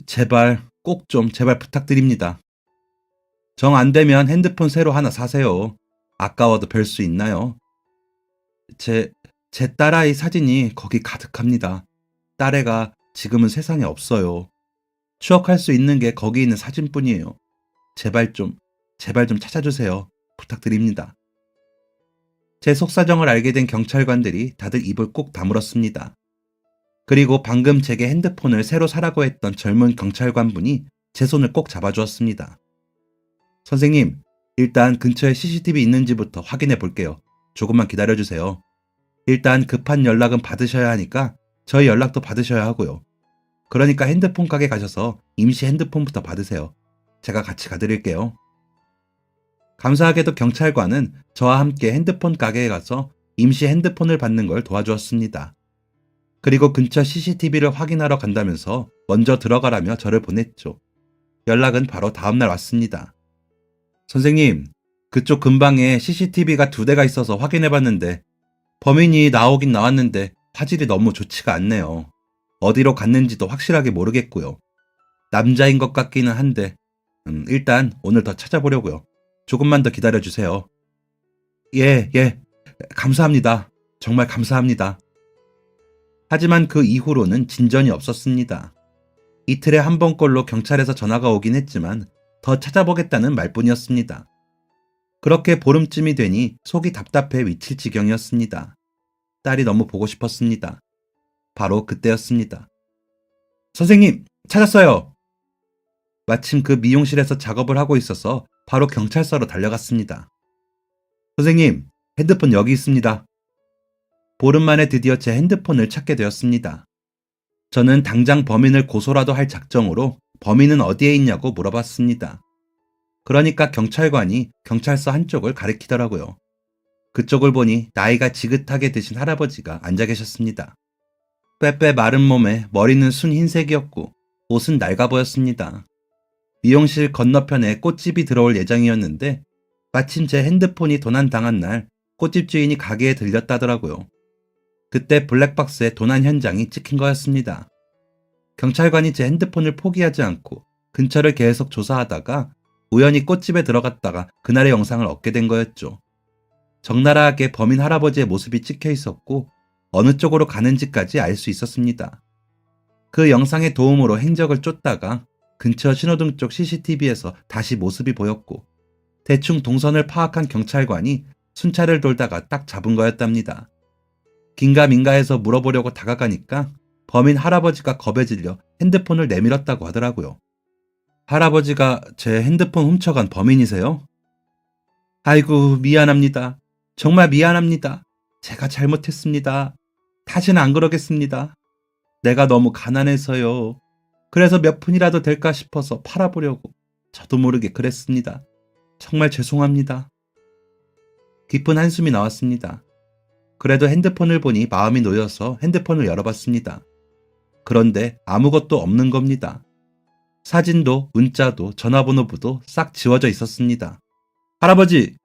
제발, 꼭 좀 제발 부탁드립니다. 정 안 되면 핸드폰 새로 하나 사세요. 아까워도 별 수 있나요? 제 제 딸아이 사진이 거기 가득합니다. 딸애가 지금은 세상에 없어요. 추억할 수 있는 게 거기 있는 사진뿐이에요. 제발 좀, 제발 좀 찾아주세요. 부탁드립니다. 제 속사정을 알게 된 경찰관들이 다들 입을 꼭 다물었습니다. 그리고 방금 제게 핸드폰을 새로 사라고 했던 젊은 경찰관분이 제 손을 꼭 잡아주었습니다. 선생님, 일단 근처에 CCTV 있는지부터 확인해 볼게요. 조금만 기다려주세요. 일단 급한 연락은 받으셔야 하니까 저희 연락도 받으셔야 하고요. 그러니까 핸드폰 가게 가셔서 임시 핸드폰부터 받으세요. 제가 같이 가드릴게요. 감사하게도 경찰관은 저와 함께 핸드폰 가게에 가서 임시 핸드폰을 받는 걸 도와주었습니다. 그리고 근처 CCTV를 확인하러 간다면서 먼저 들어가라며 저를 보냈죠. 연락은 바로 다음날 왔습니다. 선생님, 그쪽 근방에 CCTV가 2대가 있어서 확인해봤는데 범인이 나오긴 나왔는데 화질이 너무 좋지가 않네요. 어디로 갔는지도 확실하게 모르겠고요. 남자인 것 같기는 한데 일단 오늘 더 찾아보려고요. 조금만 더 기다려주세요. 예, 감사합니다. 정말 감사합니다. 하지만 그 이후로는 진전이 없었습니다. 이틀에 한 번꼴로 경찰에서 전화가 오긴 했지만 더 찾아보겠다는 말뿐이었습니다. 그렇게 보름쯤이 되니 속이 답답해 미칠 지경이었습니다. 딸이 너무 보고 싶었습니다. 바로 그때였습니다. 선생님, 찾았어요! 마침 그 미용실에서 작업을 하고 있어서 바로 경찰서로 달려갔습니다. 선생님, 핸드폰 여기 있습니다. 보름 만에 드디어 제 핸드폰을 찾게 되었습니다. 저는 당장 범인을 고소라도 할 작정으로 범인은 어디에 있냐고 물어봤습니다. 그러니까 경찰관이 경찰서 한쪽을 가리키더라고요. 그쪽을 보니 나이가 지긋하게 드신 할아버지가 앉아 계셨습니다. 빼빼 마른 몸에 머리는 순 흰색이었고 옷은 낡아 보였습니다. 미용실 건너편에 꽃집이 들어올 예정이었는데 마침 제 핸드폰이 도난당한 날 꽃집 주인이 가게에 들렸다더라고요. 그때 블랙박스에 도난 현장이 찍힌 거였습니다. 경찰관이 제 핸드폰을 포기하지 않고 근처를 계속 조사하다가 우연히 꽃집에 들어갔다가 그날의 영상을 얻게 된 거였죠. 적나라하게 범인 할아버지의 모습이 찍혀 있었고 어느 쪽으로 가는지까지 알 수 있었습니다. 그 영상의 도움으로 행적을 쫓다가 근처 신호등 쪽 CCTV에서 다시 모습이 보였고 대충 동선을 파악한 경찰관이 순찰을 돌다가 딱 잡은 거였답니다. 긴가민가해서 물어보려고 다가가니까 범인 할아버지가 겁에 질려 핸드폰을 내밀었다고 하더라고요. 할아버지가 제 핸드폰 훔쳐간 범인이세요? 아이고, 미안합니다. 정말 미안합니다. 제가 잘못했습니다. 다시는 안 그러겠습니다. 내가 너무 가난해서요. 그래서 몇 푼이라도 될까 싶어서 팔아보려고 저도 모르게 그랬습니다. 정말 죄송합니다. 깊은 한숨이 나왔습니다. 그래도 핸드폰을 보니 마음이 놓여서 핸드폰을 열어봤습니다. 그런데 아무것도 없는 겁니다. 사진도 문자도 전화번호부도 싹 지워져 있었습니다. 할아버지,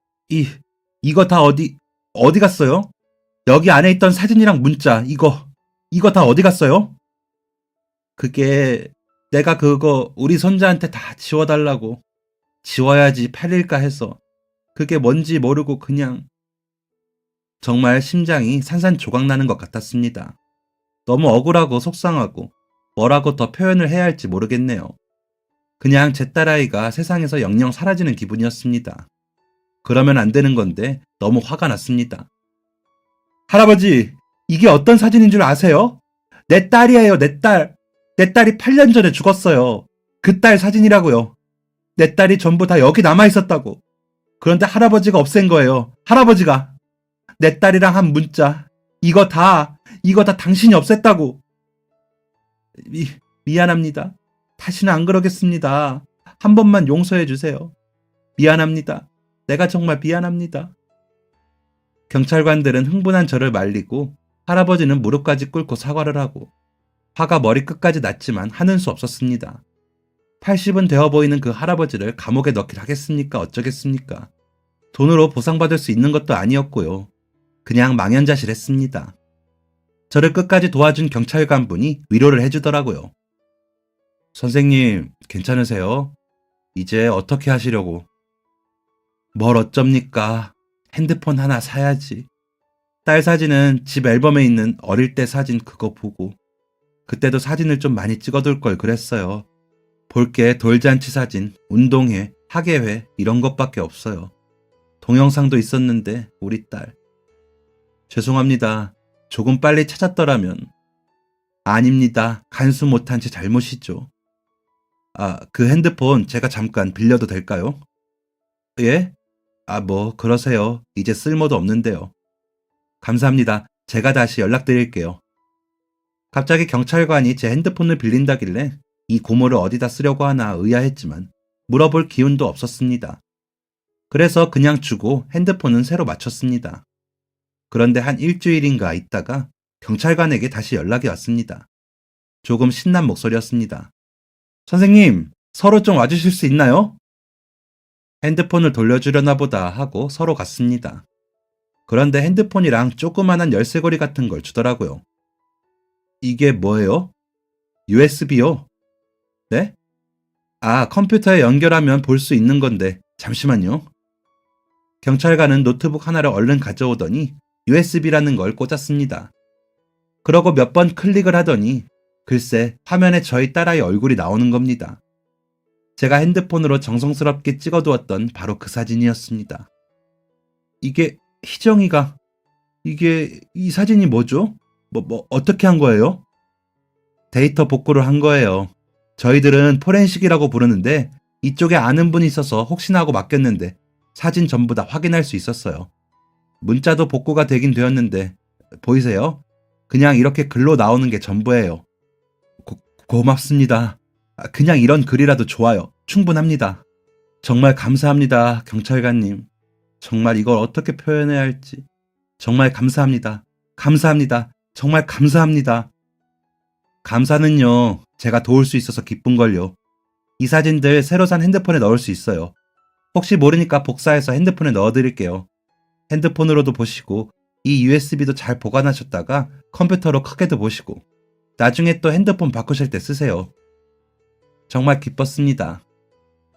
이거 다 어디 갔어요? 여기 안에 있던 사진이랑 문자, 이거 다 어디 갔어요? 그게 내가 그거 우리 손자한테 다 지워달라고. 지워야지 팔릴까 해서. 그게 뭔지 모르고 그냥. 정말 심장이 산산조각 나는 것 같았습니다. 너무 억울하고 속상하고 뭐라고 더 표현을 해야 할지 모르겠네요. 그냥 제 딸아이가 세상에서 영영 사라지는 기분이었습니다. 그러면 안 되는 건데 너무 화가 났습니다. 할아버지, 이게 어떤 사진인 줄 아세요? 내 딸이에요, 내 딸. 내 딸이 8년 전에 죽었어요. 그 딸 사진이라고요. 내 딸이 전부 다 여기 남아있었다고. 그런데 할아버지가 없앤 거예요. 할아버지가. 내 딸이랑 한 문자. 이거 다 당신이 없앴다고. 미안합니다. 다시는 안 그러겠습니다. 한 번만 용서해 주세요. 미안합니다. 내가 정말 미안합니다. 경찰관들은 흥분한 저를 말리고 할아버지는 무릎까지 꿇고 사과를 하고 화가 머리끝까지 났지만 하는 수 없었습니다. 80은 되어 보이는 그 할아버지를 감옥에 넣길 하겠습니까? 어쩌겠습니까? 돈으로 보상받을 수 있는 것도 아니었고요. 그냥 망연자실했습니다. 저를 끝까지 도와준 경찰관분이 위로를 해주더라고요. 선생님, 괜찮으세요? 이제 어떻게 하시려고? 뭘 어쩝니까? 핸드폰 하나 사야지. 딸 사진은 집 앨범에 있는 어릴 때 사진 그거 보고 그때도 사진을 좀 많이 찍어둘 걸 그랬어요. 볼 게 돌잔치 사진, 운동회, 학예회 이런 것밖에 없어요. 동영상도 있었는데 우리 딸. 죄송합니다. 조금 빨리 찾았더라면. 아닙니다. 간수 못한 제 잘못이죠. 그 핸드폰 제가 잠깐 빌려도 될까요? 예? 뭐 그러세요. 이제 쓸모도 없는데요. 감사합니다. 제가 다시 연락드릴게요. 갑자기 경찰관이 제 핸드폰을 빌린다길래 이 고모를 어디다 쓰려고 하나 의아했지만 물어볼 기운도 없었습니다. 그래서 그냥 주고 핸드폰은 새로 맞췄습니다. 그런데 한 일주일인가 있다가 경찰관에게 다시 연락이 왔습니다. 조금 신난 목소리였습니다. 선생님, 서로 좀 와주실 수 있나요? 핸드폰을 돌려주려나 보다 하고 서로 갔습니다. 그런데 핸드폰이랑 조그만한 열쇠고리 같은 걸 주더라고요. 이게 뭐예요? USB요? 네? 컴퓨터에 연결하면 볼 수 있는 건데 잠시만요. 경찰관은 노트북 하나를 얼른 가져오더니 USB라는 걸 꽂았습니다. 그러고 몇 번 클릭을 하더니 글쎄 화면에 저희 딸아이 얼굴이 나오는 겁니다. 제가 핸드폰으로 정성스럽게 찍어두었던 바로 그 사진이었습니다. 이게 희정이가 이 사진이 뭐죠? 어떻게 한 거예요? 데이터 복구를 한 거예요. 저희들은 포렌식이라고 부르는데 이쪽에 아는 분이 있어서 혹시나 하고 맡겼는데 사진 전부 다 확인할 수 있었어요. 문자도 복구가 되긴 되었는데 보이세요? 그냥 이렇게 글로 나오는 게 전부예요. 고맙습니다. 그냥 이런 글이라도 좋아요. 충분합니다. 정말 감사합니다, 경찰관님. 정말 이걸 어떻게 표현해야 할지. 정말 감사합니다. 감사합니다. 정말 감사합니다. 감사는요, 제가 도울 수 있어서 기쁜걸요. 이 사진들 새로 산 핸드폰에 넣을 수 있어요. 혹시 모르니까 복사해서 핸드폰에 넣어드릴게요. 핸드폰으로도 보시고 이 USB도 잘 보관하셨다가 컴퓨터로 크게도 보시고 나중에 또 핸드폰 바꾸실 때 쓰세요. 정말 기뻤습니다.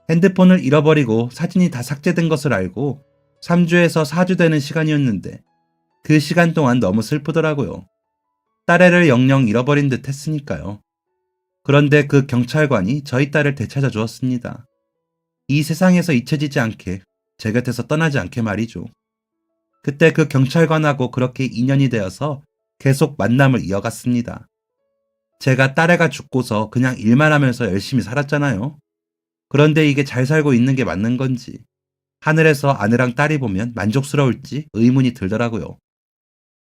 핸드폰을 잃어버리고 사진이 다 삭제된 것을 알고 3주에서 4주 되는 시간이었는데 그 시간 동안 너무 슬프더라고요. 딸애를 영영 잃어버린 듯 했으니까요. 그런데 그 경찰관이 저희 딸을 되찾아 주었습니다. 이 세상에서 잊혀지지 않게, 제 곁에서 떠나지 않게 말이죠. 그때 그 경찰관하고 그렇게 인연이 되어서 계속 만남을 이어갔습니다. 제가 딸애가 죽고서 그냥 일만 하면서 열심히 살았잖아요. 그런데 이게 잘 살고 있는 게 맞는 건지, 하늘에서 아내랑 딸이 보면 만족스러울지 의문이 들더라고요.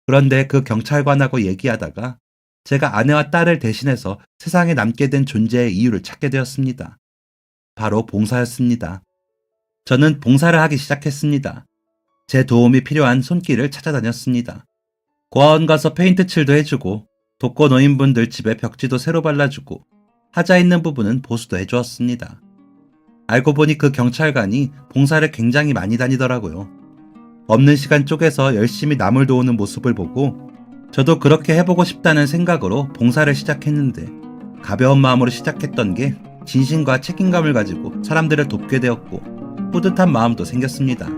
그런데 그 경찰관하고 얘기하다가 제가 아내와 딸을 대신해서 세상에 남게 된 존재의 이유를 찾게 되었습니다. 바로 봉사였습니다. 저는 봉사를 하기 시작했습니다. 제 도움이 필요한 손길을 찾아다녔습니다. 고아원 가서 페인트 칠도 해주고 독거 노인분들 집에 벽지도 새로 발라주고 하자 있는 부분은 보수도 해주었습니다. 알고 보니 그 경찰관이 봉사를 굉장히 많이 다니더라고요. 없는 시간 쪼개서 열심히 남을 도우는 모습을 보고 저도 그렇게 해보고 싶다는 생각으로 봉사를 시작했는데 가벼운 마음으로 시작했던 게 진심과 책임감을 가지고 사람들을 돕게 되었고 뿌듯한 마음도 생겼습니다.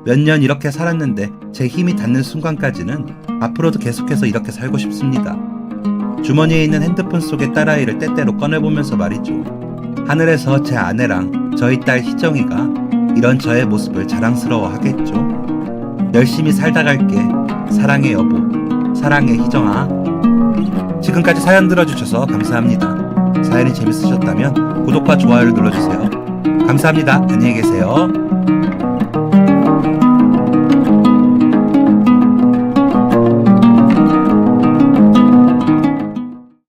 몇 년 이렇게 살았는데 제 힘이 닿는 순간까지는 앞으로도 계속해서 이렇게 살고 싶습니다. 주머니에 있는 핸드폰 속의 딸아이를 때때로 꺼내보면서 말이죠. 하늘에서 제 아내랑 저희 딸 희정이가 이런 저의 모습을 자랑스러워 하겠죠. 열심히 살다 갈게. 사랑해 여보. 사랑해 희정아. 지금까지 사연 들어주셔서 감사합니다. 사연이 재밌으셨다면 구독과 좋아요를 눌러주세요. 감사합니다. 안녕히 계세요.